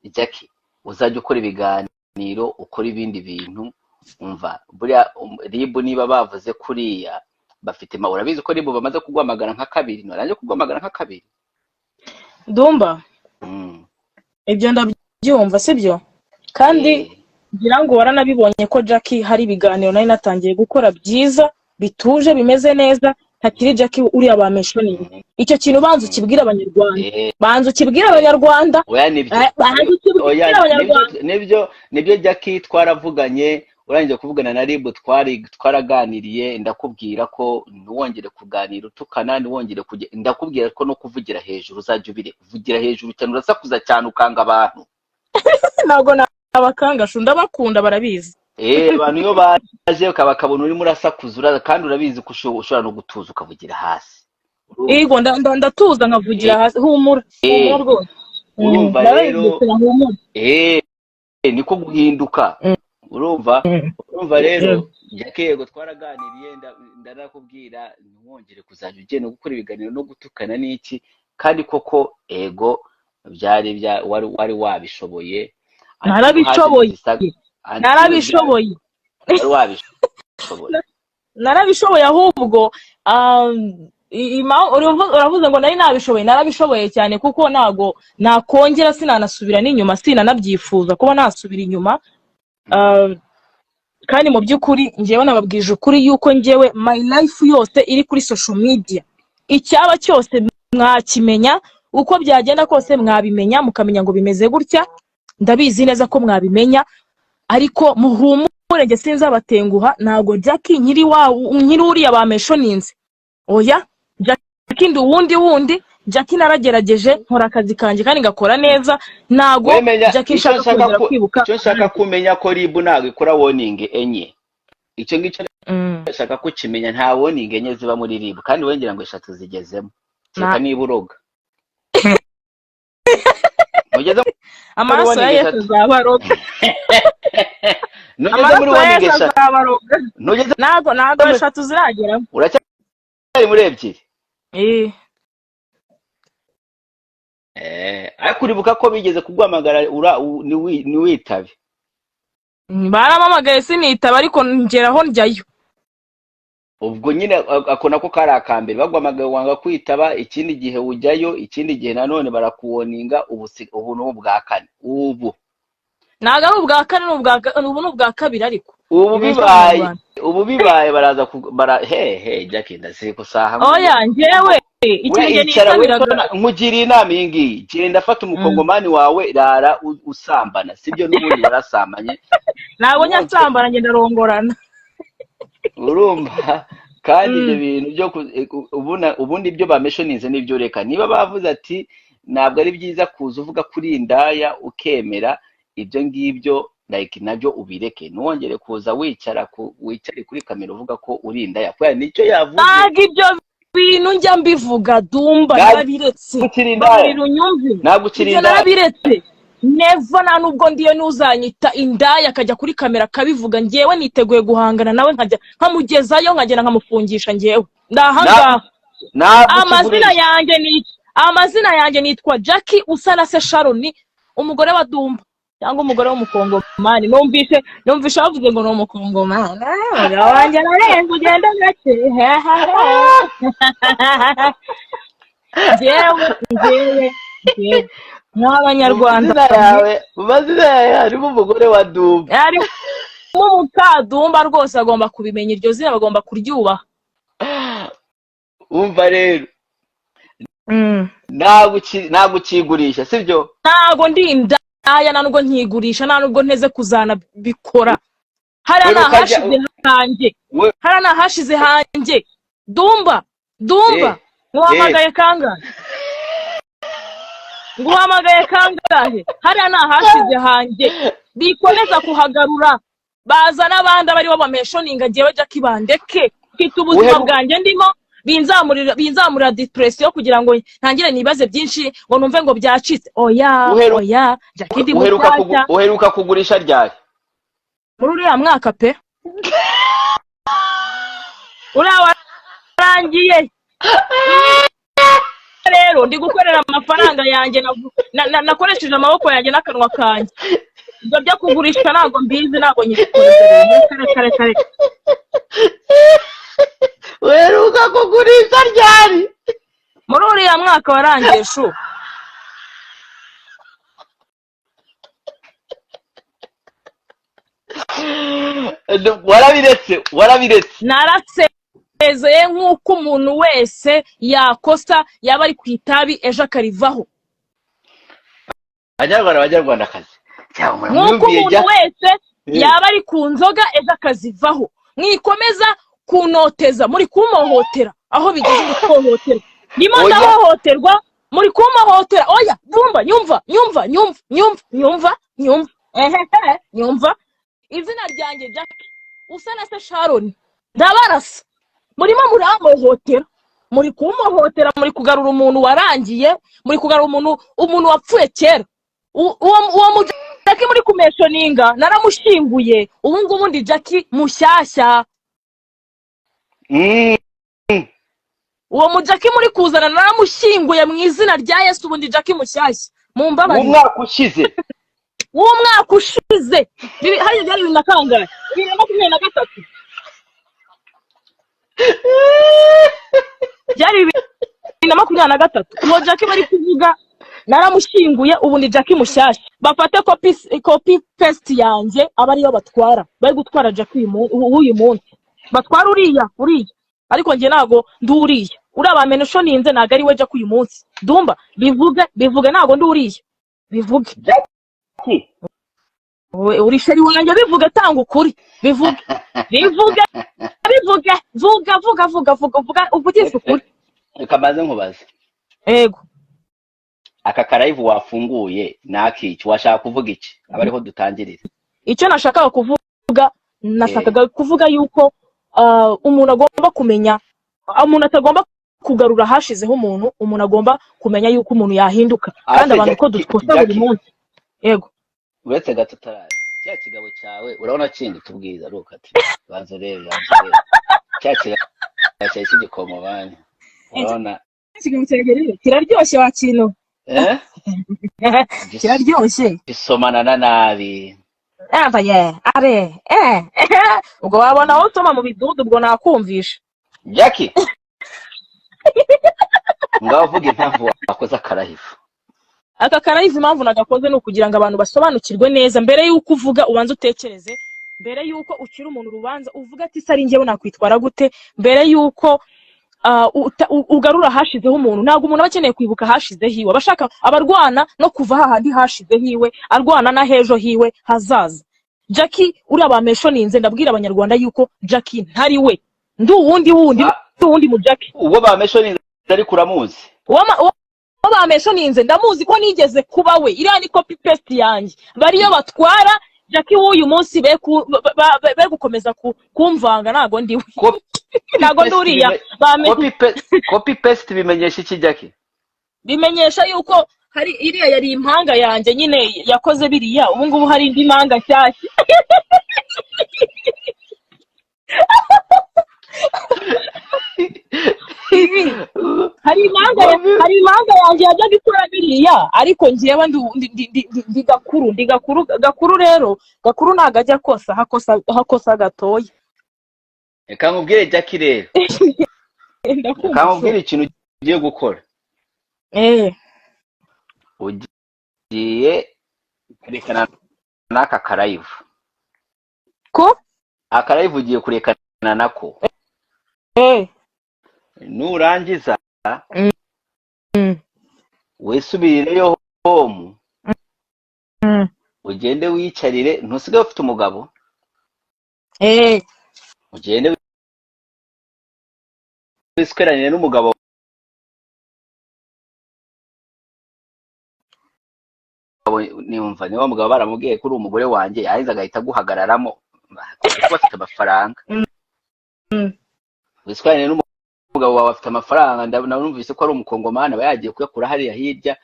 Jackie uzajya ukora ibiganiro ukora ibindi bintu umva buriya ribu niba bavuze kuriya bafite urabizi ko ribu bamaze kugwamagana nka kabiri naranje kugwamagana nka kabiri Dumba ibyo ndabyumva sibyo kandi ngira ngo waranabibonye ko Jackie hari ibiganiro nari natangiye gukora byiza bituje bimeze neza ntakiri Jackie uri abameshoninga icyo kintu banzu kibwira abanyarwanda banzu kibwira abanyarwanda nibyo Jackie twaravuganye urangije kuvugana na ribu twaraganiriye ndakubwira ko ntiwongere kuganira utukana ntiwongere ndakubwira ko no kuvugira hejuru uzajya uvugira hejuru cyane urasakuza cyane ukanga abantu ntabwo abakangashu ndabakunda barabizi abantu iyo baje ukabakabona urimo urasakuza kandi urabizi ko ushobora no gutuza ukavugira hasi yego ndatuza nkavugira hasi humura rwose urumva rero niko guhinduka urumva rero Jackie yego twaraganiriye ndarakubwira ntiwongere kuzajya ugenda gukora ibiganiro no gutukana n'iki kandi koko ego byari wari wabishoboye narabishoboye ahubwo uravuze ngo nari narabishoboye cyane kuko ntago nakongera sinanasubira n'inyuma sinanabyifuza kuba nasubira inyuma kandi mu by'ukuri njyewe nababwije ukuri yuko njyewe my life yose iri kuri social media icyaba cyose mwakimenya uko byagenda kose mwabimenya mukamenya ngo bimeze gutya ndabizi neza ko mwabimenya ariko muhumure nge sinzabatenguha ntago Jackie nkiri uriya bameshoninze oya Jackie ndi wundi Jackie naragerageje nkora akazi kanjye kandi ngakora neza ntago Jackie nshaka kongera kwibuka icyo nshaka kumenya ko ribu ntago ikora warning enye icyo ngicyo nshaka kukimenya nta warning enye ziba muri ribu kandi wengera ngo 3 zigezemo cyeka niba uroga ugeze amaraso ya Yesu zabaroga nugeze muri warning ntago 3 ziragera uracyari muri ebyiri ariko uribuka ko bigeze kugwamagara ni witabe baramamagaye sinitaba ariko ngeraho njyayo ubwo nyine akona ko kari akambere bagwamagaye wanga kwitaba ikindi gihe ujyayo ikindi gihe nanone barakuwoninga ubu n'ubwa kane ubu naga ari ubwa kane ubu n'ubwa kabiri ariko ubu bibaye baraza Jackie ndase ko saha oya njyewe ikindi nisabiraga nkugiriye inama yingi genda fata umukongomani wawe rara usambana sibyo n'ubundi yarasambanye ntabwo nyasambana ngenda rongorana urumva kandi ibyo bintu byo ubundi ibyo bameshoninze n'ibyo reka niba bavuze ati ntabwo ari byiza kuza uvuga kuri indaya ukemera ibyo ngibyo like nabyo ubireke ntiwongere kuza wicare kuri kamera uvuga ko uri indaya kubera nicyo yavuze ntabwo ibyo bintu njya mbivuga Dumba narabiretse narabiretse neva nta nubwo ndiyo nuzanyita indaya akajya kuri kamera akabivuga njyewe niteguye guhangana nawe nkajya nkamugezayo nkagenda nkamufungisha njyewe ndahangaha amazina yanjye nitwa Jackie usa na se Sharon umugore wa Dumba cyangwa umugore w'umukongomani numvishe bavuze ngo ni umukongomani wanjye narenze ugenda gake njyewe nk'abanyarwanda mazina yawe harimo umugore wa Dumba harimo umukadumba rwose agomba kubimenya iryo zina bagomba kuryubaha umva rero ntabwo ukigurisha sibyo ntabwo ndi indaya nta nubwo nkigurisha nta nubwo nteze kuzana bikora hariya nahashize hanjye Dumba nguhamagaye kangahe hariya nahashize hanjye bikomeza kuhagarura baza n'abandi abari bo bameshoninga njyewe Jackie bandeke mfite ubuzima bwanjye ndimo binzamurira depression kugira ngo ntangire nibaze byinshi ngo numve ngo byacitse oya Jackie ndi mushyashya uheruka kugurisha ryari muri uriya mwaka pe uriya warangiye rero ndi gukorera amafaranga yanjye nakoresheje amaboko yanjye n'akanwa kanjye. Ibyo byo kugurisha ntabwo mbizi, ntabwo nyibikorera. Kare kare weruka kugurisha ryari? muri uriya mwaka warangiye shu. warabiretse narasezeye nk'uko umuntu wese yakosa yaba ari ku itabi ejo akarivaho. abanyarwandakazi nk'uko umuntu wese yaba ari ku nzoga ejo akazivaho. mwikomeza kunoteza muri kumohotera aho bigeze muri kuhohotera. ndimo ndahohoterwa muri kumohotera. oya bumva nyumva izina ryanjye Jackie usa na se Sharon ndabarasa. murimo muramohotera, muri kumohotera, muri kugarura umuntu warangiye, muri kugarura umuntu wapfuye kera. uwo Jackie muri kumeshoninga naramushinguye. ubu ngubu ndi Jackie mushyashya. uwo Jackie muri kuzana naramushinguye mu izina rya Yesu. ubu ndi Jackie mushyashya. mumbabarire umwaka ushize hari byari 2023 byari 2023. uwo Jackie bari kuvuga naramushinguye. ubu ni Jackie mushyashya. bafate copy paste yanjye aba ariyo batwara. bari gutwara Jackie uyu munsi batwara uriya ariko nge nago nduriya. uraba mentioninze naga ari we Jackie uyu munsi. Dumba bivuge nago nduriya. bivuge uri sheri wanjye. bivuge tanga ukuri. bivuge vuga uvugisha ukuri. kamaze nkubaza ego aka karayivu wafunguye nakiki washaka kuvuga iki? abariho dutangirira. icyo nashakaga kuvuga nashakaga kuvuga yuko umuntu agomba kumenya, umuntu atagomba kugarura hashizeho umuntu agomba kumenya yuko umuntu yahinduka kandi abantu ko dukosa buri munsi. yego uretse gato taraje cya kigabo cyawe urabona kindi tubwiza ruka ati banze rero cya kigabo cyawe cy'igikomo banya urabona ikigabo cyawe kiraryoshye wa kintu. kiraryoshye bisomana na nabi. ubwo wabona aho usoma mu bidudu ubwo nakumvisha. Jackie ngaho vuga impamvu wakoze akarahivu. aka karayivu impamvu nagakoze ni ukugira ngo abantu basobanukirwe neza. mbere yuko uvuga ubanza utekereze. mbere yuko ukira umuntu urubanza uvuga ati sari njyewe nakwitwara gute. mbere yuko ugarura hashizeho umuntu. ntabwo umuntu aba akeneye kwibuka hashizeho iwe. abashaka abarwana no kuva hahandi hashizeho iwe, arwana na hejo hiwe hazaza. Jackie uri abameshoninze ndabwira abanyarwanda yuko Jackie ntari we. ndi uwundi mu Jackie. uwo bameshoninze ari kuramuzi. uwo bameshoninze ndamuzi ko nigeze kuba we. iriya ni copy paste yanjye. bariyo batwara Jackie w'uyu munsi be gukomeza kumvanga. ntago ndi we. ntago nduriya. copy paste bimenyesha iki Jackie? bimenyesha yuko hari iriya yari impanga yanjye nyine yakoze biriya. ubu ngubu hari indi mpanga nshyashya. hari impanga yanjye yajya gukora biriya ariko ngewe ndi gakuru rero gakuru ntago ajya kosa hakosa gatoya. Reka nkubwire Jackie rero. Reka nkubwire ikintu ugiye gukora. ugiye kurekana n'aka karayivu ko akarayivu ugiye kurekana nako. nurangiza wisubireyo home ugende wicarire. ntusigaye ufite umugabo? ugende wisweranire n'umugabo nimva niba mugabo baramubwiye ko uri umugore wanjye yahize agahita aguhagararamo kuko afite amafaranga. wisweranire n'umugabo wawe afite amafaranga. ndabona numvise ko ari umukongomani aba yagiye kuyakura hariya hirya